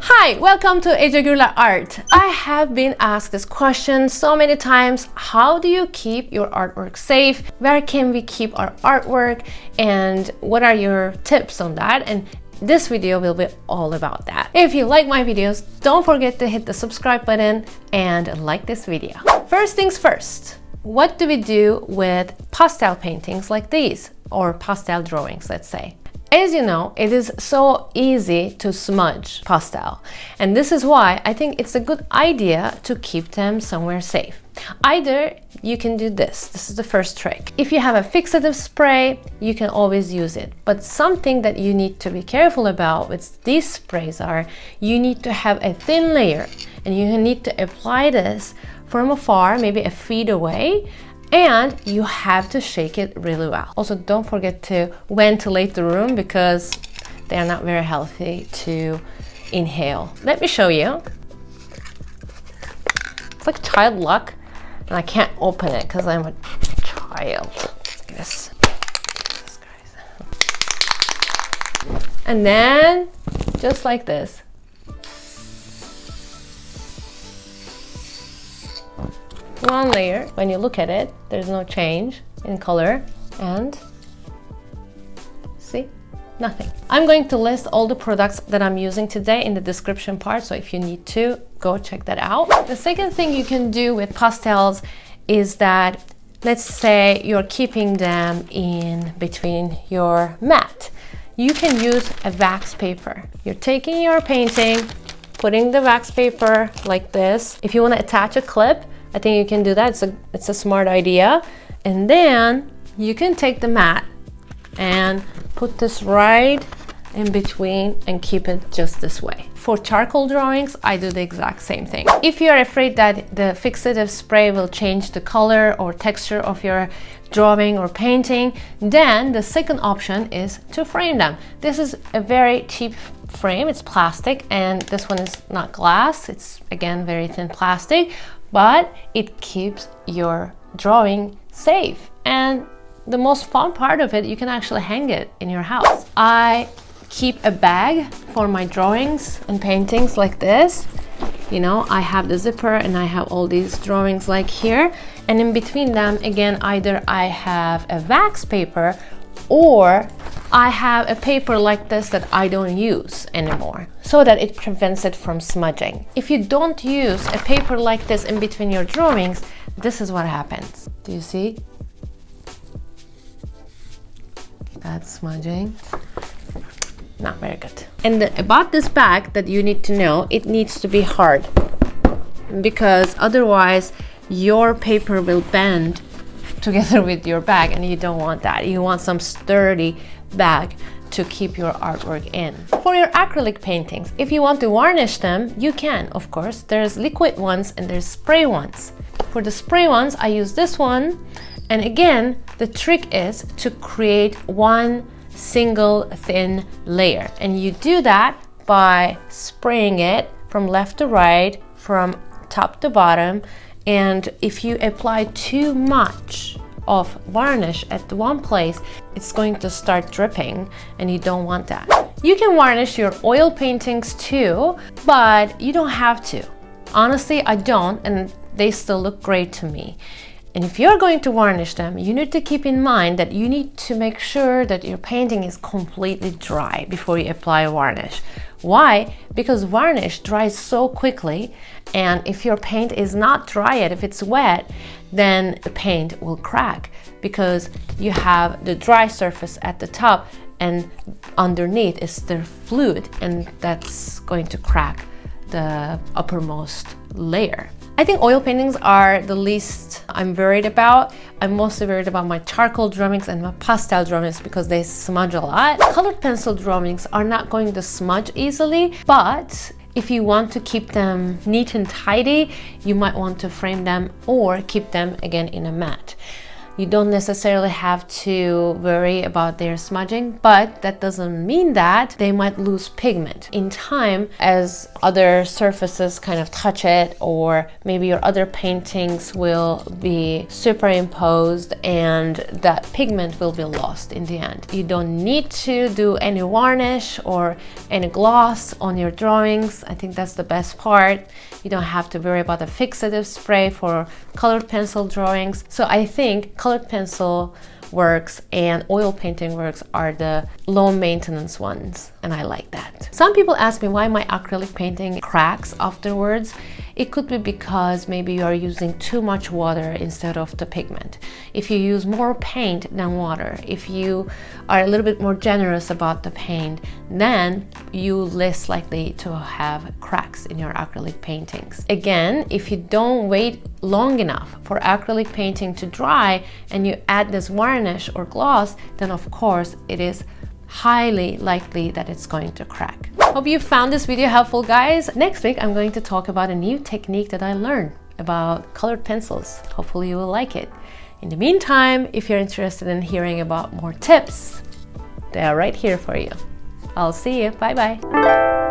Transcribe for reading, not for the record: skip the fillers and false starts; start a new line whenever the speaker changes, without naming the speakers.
Hi, welcome to Ece Gurler Art. I have been asked this question so many times. How do you keep your artwork safe? Where can we keep our artwork? And what are your tips on that? And this video will be all about that. If you like my videos, don't forget to hit the subscribe button and like this video. First things first, what do we do with pastel paintings like these, or pastel drawings, let's say? As you know, it is so easy to smudge pastel, and this is why I think it's a good idea to keep them somewhere safe. Either you can do this is the first trick. If you have a fixative spray, you can always use it, but something that you need to be careful about with these sprays are you need to have a thin layer, and you need to apply this from afar, maybe a feet away, and you have to shake it really well. Also, don't forget to ventilate the room because they are not very healthy to inhale. Let me show you. It's like child lock, and I can't open it because I'm a child. Yes. And then just like this. One layer. When you look at it, there's no change in color, and see, nothing. I'm going to list all the products that I'm using today in the description part, so if you need to, go check that out. The second thing you can do with pastels is that, let's say you're keeping them in between your mat. You can use a wax paper. You're taking your painting, putting the wax paper like this. If you want to attach a clip, I think you can do that. It's a smart idea. And then you can take the mat and put this right in between and keep it just this way. For charcoal drawings, I do the exact same thing. If you're afraid that the fixative spray will change the color or texture of your drawing or painting, then the second option is to frame them. This is a very cheap frame. It's plastic, and this one is not glass. It's again very thin plastic, but it keeps your drawing safe. And the most fun part of it, you can actually hang it in your house. I keep a bag for my drawings and paintings like this. You know, I have the zipper and I have all these drawings like here, and in between them, again, either I have a wax paper or I have a paper like this that I don't use anymore, so that it prevents it from smudging. If you don't use a paper like this in between your drawings, this is what happens. Do you see? That's smudging. Not very good. And about this bag that you need to know, it needs to be hard, because otherwise your paper will bend together with your bag, and you don't want that. You want some sturdy bag to keep your artwork in. For your acrylic paintings, if you want to varnish them, you can, of course. There's liquid ones and there's spray ones. For the spray ones, I use this one, and again, the trick is to create one single thin layer, and you do that by spraying it from left to right, from top to bottom. And if you apply too much of varnish at one place, it's going to start dripping, and you don't want that. You can varnish your oil paintings too, but you don't have to. Honestly, I don't, and they still look great to me. And if you're going to varnish them, you need to keep in mind that you need to make sure that your painting is completely dry before you apply varnish. Why? Because varnish dries so quickly, and if your paint is not dry yet, if it's wet, then the paint will crack, because you have the dry surface at the top and underneath is the fluid, and that's going to crack the uppermost layer. I think oil paintings are the least I'm worried about. I'm mostly worried about my charcoal drawings and my pastel drawings because they smudge a lot. Colored pencil drawings are not going to smudge easily, but if you want to keep them neat and tidy, you might want to frame them or keep them again in a mat. You don't necessarily have to worry about their smudging, but that doesn't mean that they might lose pigment. In time, as other surfaces kind of touch it, or maybe your other paintings will be superimposed and that pigment will be lost in the end. You don't need to do any varnish or any gloss on your drawings. I think that's the best part. You don't have to worry about a fixative spray for colored pencil drawings. So I think colored pencil works and oil painting works are the low maintenance ones, and I like that. Some people ask me why my acrylic painting cracks afterwards. It could be because maybe you are using too much water instead of the pigment. If you use more paint than water, if you are a little bit more generous about the paint, then you're less likely to have cracks in your acrylic paintings. Again, if you don't wait long enough for acrylic painting to dry and you add this varnish or gloss, then of course it is highly likely that it's going to crack. Hope you found this video helpful, guys. Next week I'm going to talk about a new technique that I learned about colored pencils. Hopefully you will like it. In the meantime, if you're interested in hearing about more tips, they are right here for you. I'll see you. Bye bye.